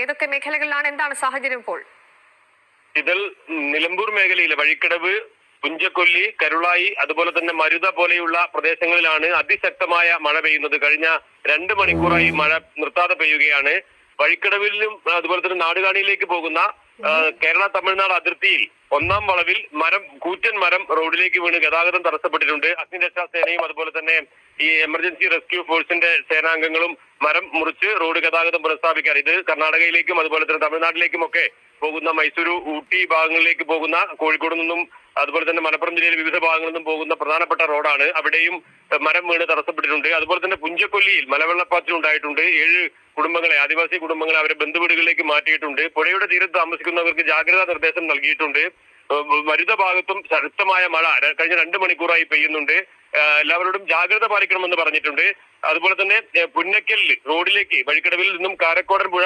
ഏതൊക്കെ മേഖലകളിലാണ്, എന്താണ് സാഹചര്യം ഇപ്പോൾ? ഇതിൽ നിലമ്പൂർ മേഖലയിലെ വഴിക്കടവ്, പുഞ്ചക്കൊല്ലി, കരുളായി, അതുപോലെ തന്നെ മരുത പോലെയുള്ള പ്രദേശങ്ങളിലാണ് അതിശക്തമായ മഴ പെയ്യുന്നത്. കഴിഞ്ഞ 2 മണിക്കൂറായി മഴ നിർത്താതെ പെയ്യുകയാണ്. വഴിക്കടവിലും അതുപോലെ തന്നെ നാടുകാണിയിലേക്ക് പോകുന്ന കേരള തമിഴ്നാട് അതിർത്തിയിൽ 1-ാം വളവിൽ കൂറ്റൻ മരം റോഡിലേക്ക് വീണ് ഗതാഗതം തടസ്സപ്പെട്ടിട്ടുണ്ട്. അഗ്നിരക്ഷാ സേനയും അതുപോലെ തന്നെ ഈ എമർജൻസി റെസ്ക്യൂ ഫോഴ്സിന്റെ സേനാംഗങ്ങളും മരം മുറിച്ച് റോഡ് ഗതാഗതം പുനഃസ്ഥാപിക്കാൻ, ഇത് കർണാടകയിലേക്കും അതുപോലെ തന്നെ തമിഴ്നാട്ടിലേക്കും ഒക്കെ പോകുന്ന മൈസൂരു, ഊട്ടി ഭാഗങ്ങളിലേക്ക് പോകുന്ന, കോഴിക്കോട് നിന്നും അതുപോലെ തന്നെ മലപ്പുറം ജില്ലയിലെ വിവിധ ഭാഗങ്ങളിൽ നിന്നും പോകുന്ന പ്രധാനപ്പെട്ട റോഡാണ്. അവിടെയും മരം വീണ് തടസ്സപ്പെട്ടിട്ടുണ്ട്. അതുപോലെ തന്നെ പുഞ്ചക്കൊല്ലിയിൽ മലവെള്ളപ്പാച്ചിൽ ഉണ്ടായിട്ടുണ്ട്. 7 കുടുംബങ്ങളെ, ആദിവാസി കുടുംബങ്ങളെ അവരെ ബന്ധുവീടുകളിലേക്ക് മാറ്റിയിട്ടുണ്ട്. പുഴയുടെ തീരത്ത് താമസിക്കുന്നവർക്ക് ജാഗ്രതാ നിർദ്ദേശം നൽകിയിട്ടുണ്ട്. മരുത ഭാഗത്തും ശക്തമായ മഴ കഴിഞ്ഞ 2 മണിക്കൂറായി പെയ്യുന്നുണ്ട്. എല്ലാവരോടും ജാഗ്രത പാലിക്കണമെന്ന് പറഞ്ഞിട്ടുണ്ട്. അതുപോലെ തന്നെ പുന്നക്കലിൽ റോഡിലേക്ക്, വഴിക്കടവിൽ നിന്നും കാരക്കോടൻ പുഴ